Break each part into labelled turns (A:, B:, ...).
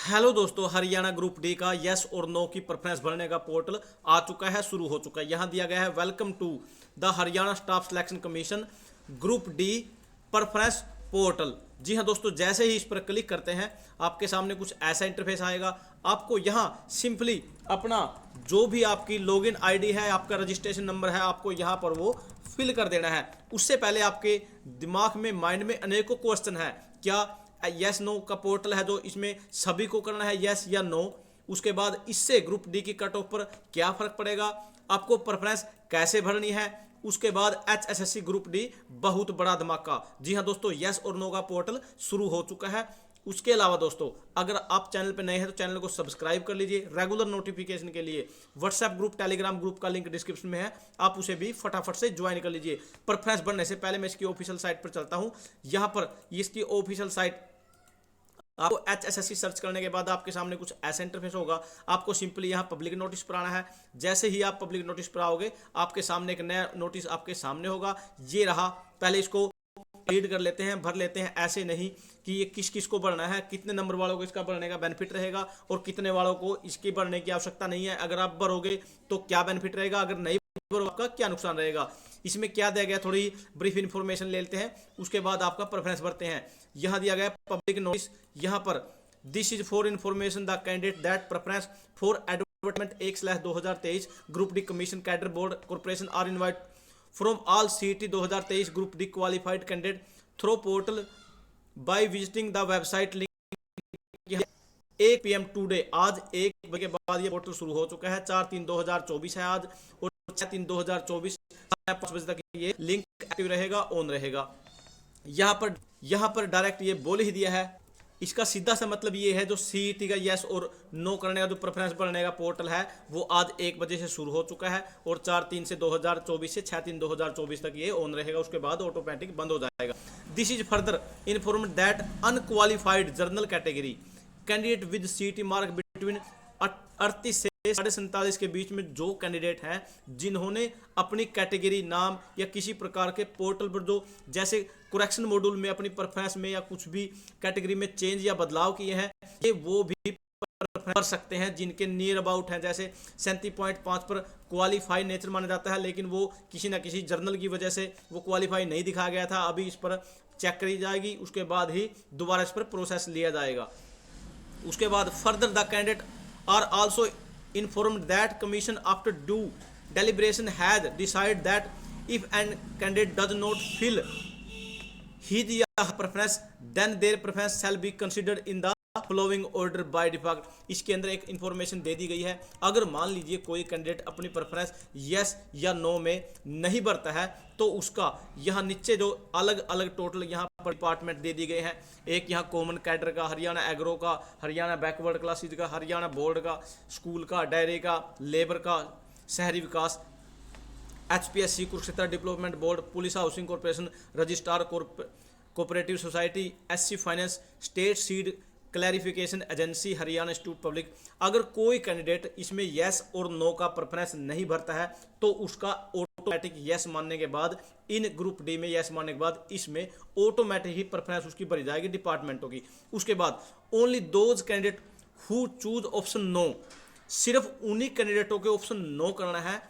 A: Hello दोस्तों, Haryana group D का yes और नो की प्रेफरेंस भरने का पोर्टल आ चुका है, शुरू हो चुका है। यहाँ दिया गया है welcome to the Haryana staff selection commission group D preference portal. जी हाँ दोस्तों, जैसे ही इस पर क्लिक करते हैं आपके सामने कुछ ऐसा इंटरफेस आएगा। आपको यहाँ सिंपली अपना जो भी आपकी लॉगिन आईडी है, आपका रजिस्ट्रेशन नंबर है, आपको यहाँ पर वो फिल कर देना है। उससे पहले आपके दिमाग में, माइंड में अनेकों क्वेश्चन है। क्या यस नो का पोर्टल है जो इसमें सभी को करना है यस या नो? उसके बाद इससे ग्रुप डी की कट ऑफ पर क्या फर्क पड़ेगा, आपको प्रेफरेंस कैसे भरनी है, उसके बाद HSSC ग्रुप डी बहुत बड़ा धमाका। जी हाँ दोस्तों, यस और नो का पोर्टल शुरू हो चुका है। उसके अलावा दोस्तों, अगर आप चैनल पर नए हैं तो चैनल को सब्सक्राइब कर लीजिए। रेगुलर नोटिफिकेशन के लिए व्हाट्सएप ग्रुप, टेलीग्राम ग्रुप का लिंक डिस्क्रिप्शन में है, आप उसे भी फटाफट से ज्वाइन कर लीजिए। प्रेफरेंस बनने से पहले मैं इसकी ऑफिशियल साइट पर चलता हूँ। यहाँ पर इसकी ऑफिशियल साइट आपको HSSC सर्च करने के बाद आपके सामने कुछ ऐसा इंटरफेस होगा। आपको सिंपली यहाँ पब्लिक नोटिस पर आना है। जैसे ही आप पब्लिक नोटिस पर आओगे आपके सामने एक नया नोटिस आपके सामने होगा। ये रहा, पहले इसको रीड कर लेते हैं, भर लेते हैं। ऐसे नहीं कि ये किस किस को भरना है, कितने नंबर वालों को इसका भरने का बेनिफिट रहेगा और कितने वालों को इसकी भरने की आवश्यकता नहीं है। अगर आप भरोगे तो क्या बेनिफिट रहेगा, अगर नहीं भरोगे आपका क्या नुकसान रहेगा, इसमें क्या दिया गया, थोड़ी ब्रीफ इंफॉर्मेशन ले लेते हैं। उसके बाद आपका प्रेफरेंस भरते हैं। यहाँ दिया गया पब्लिक नोटिस, यहाँ पर this is for information the candidate that preference for advertisement 1/2023 group D commission cadre board corporation are invite from all CET 2023 group D qualified candidate through portal by visiting the website link 1 PM today. आज 1 बजे के बाद ये portal शुरू हो चुका है। 4/3/2024 है आज, और 6/3/2024 5 बजे तक ये लिंक एक्टिव रहेगा, ऑन रहेगा। यहाँ पर डायरेक्ट ये बोल ही दिया है। इसका सीधा सा मतलब ये है, जो CET का यस और नो करने का जो प्रेफरेंस भरने का पोर्टल है वो आज 1 बजे से शुरू हो चुका है, और 4/3/2024 से 6/3/2024 तक ये ऑन रहेगा। उसके बाद ऑटोमेटिक बंद हो जाएगा। This is further informed that unqualified general category candidate with CET mark between 38 से 47 के बीच में जो कैंडिडेट हैं जिन्होंने अपनी कैटेगरी नाम या किसी प्रकार के पोर्टल पर जो जैसे करेक्शन मॉड्यूल में अपनी प्रेफरेंस में या कुछ भी कैटेगरी में चेंज या बदलाव किए हैं, ये वो भी कर सकते हैं। जिनके नियर अबाउट हैं, जैसे 37.5 पर क्वालिफाई नेचर माना जाता है, लेकिन वो किसी ना किसी जर्नल की वजह से वो क्वालिफाई नहीं दिखाया गया था। अभी इस पर चेक करी जाएगी, उसके बाद ही दोबारा इस पर प्रोसेस लिया जाएगा। उसके बाद further the candidate are also informed that commission after due deliberation has decided that if an candidate does not fill his or her preference then their preference shall be considered in the following order by default। इसके अंदर एक information दे दी गई है। अगर मान लीजिए कोई candidate अपनी प्रेफरेंस यस या नो में नहीं भरता है तो उसका यहाँ नीचे जो अलग अलग टोटल यहाँ पर डिपार्टमेंट दे दिए गए हैं। एक यहाँ कॉमन कैडर का, हरियाणा एग्रो का, हरियाणा बैकवर्ड क्लासेज का, हरियाणा बोर्ड का, स्कूल का, डेयरी का, लेबर का, शहरी विकास, HPSC Kurukshetra development board, police housing corporation, registrar cooperative society, SC finance, state seed clarification agency, Haryana institute public. अगर कोई कैंडिडेट इसमें यस और नो का प्रेफरेंस नहीं भरता है तो उसका ऑटोमेटिक यस मानने के बाद, इन ग्रुप डी में यस मानने के बाद इसमें ऑटोमेटिक ही प्रेफरेंस उसकी भरी जाएगी डिपार्टमेंटों की। उसके बाद only those candidate who choose option no, सिर्फ उन्हीं कैंडिडेटों के ऑप्शन नो करना है।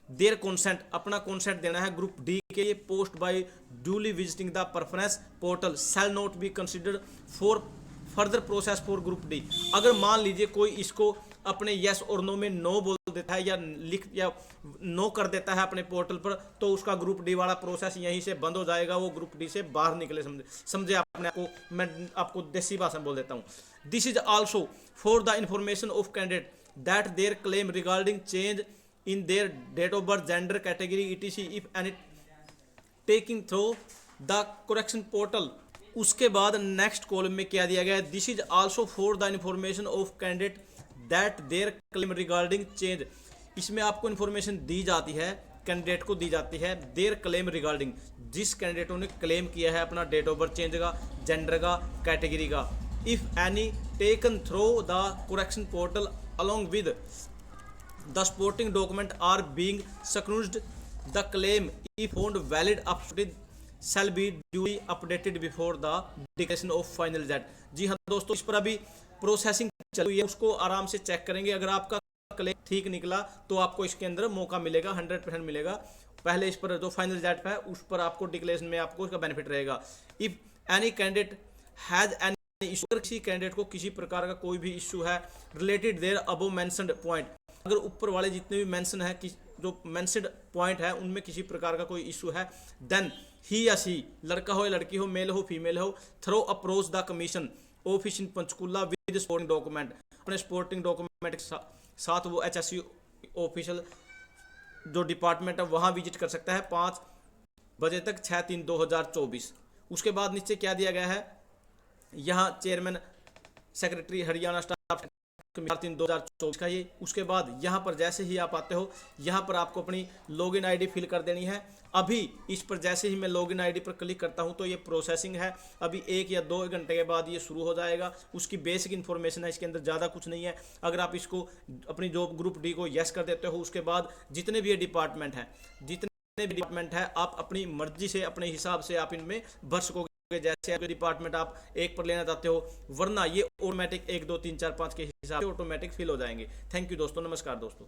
A: देयर कॉन्सेंट, अपना कॉन्सेंट देना है ग्रुप डी के लिए। Post by duly visiting the preference portal shall not be considered for further process for group D. अगर मान लीजिए कोई इसको अपने यस और नो में नो बोल देता है या लिख या नो कर देता है अपने पोर्टल पर, तो उसका ग्रुप डी वाला प्रोसेस यहीं से बंद हो जाएगा। वो ग्रुप डी से बाहर निकले, समझे अपने आप को। मैं आपको देसी भाषा में बोल देता हूँ। This is also for the information of candidate that their claim regarding change in their date of birth, gender, category etc if any taking through the correction portal. उसके बाद नेक्स्ट कॉलम में क्या दिया गया है, this is also for the information of candidate that their claim regarding change. इसमें आपको information दी जाती है, कैंडिडेट को दी जाती है देयर क्लेम रिगार्डिंग, जिस कैंडिडेटों ने क्लेम किया है अपना डेट ऑफ बर्थ चेंज का, जेंडर का, कैटेगरी का। If any taken through the correction portal along with the supporting document are being screwed the claim if found valid up shall be duly updated before the declaration of final result। जी हाँ दोस्तों, इस पर अभी processing चल रही है, उसको आराम से चेक करेंगे। अगर आपका क्लेम ठीक निकला तो आपको इसके अंदर मौका मिलेगा, 100% मिलेगा। पहले इस पर जो फाइनल रिजल्ट है उस पर आपको डिक्लेरेशन में आपको इसका बेनिफिट रहेगा। If any candidate has any issue, अगर किसी कैंडिडेट को किसी प्रकार का कोई भी इशू है related their above mentioned point, अगर ऊपर वाले जितने भी मेंशन है कि जो मेंशन्ड पॉइंट है उनमें किसी प्रकार का कोई इशू है, देन ही या सी, लड़का हो या लड़की हो, मेल हो फीमेल हो, through approach the commission office in Panchkula with supporting document, अपने सपोर्टिंग डॉक्यूमेंट के साथ वो HSC ऑफिशियल जो डिपार्टमेंट है वहाँ विजिट कर सकता है 5 बजे तक 6/3/2024। उसके बाद नीचे क्या दिया गया है, यहाँ चेयरमैन सेक्रेटरी हरियाणा स्टाफ 3/2024 का ये। उसके बाद यहाँ पर जैसे ही आप आते हो, यहाँ पर आपको अपनी लॉगिन आईडी फिल कर देनी है। अभी इस पर जैसे ही मैं लॉगिन आईडी पर क्लिक करता हूँ तो ये प्रोसेसिंग है, अभी 1 या 2 घंटे के बाद ये शुरू हो जाएगा। उसकी बेसिक इन्फॉर्मेशन है, इसके अंदर ज़्यादा कुछ नहीं है। अगर आप इसको अपनी जॉब ग्रुप डी को यस कर देते हो, उसके बाद जितने भी ये डिपार्टमेंट हैं आप अपनी मर्जी से अपने हिसाब से आप इनमें भर सकोगे, जैसे आपके डिपार्टमेंट आप एक पर लेना चाहते हो, वरना ये ऑटोमेटिक 1 2 3 4 5 के हिसाब से ऑटोमेटिक फिल हो जाएंगे। थैंक यू दोस्तों, नमस्कार दोस्तों।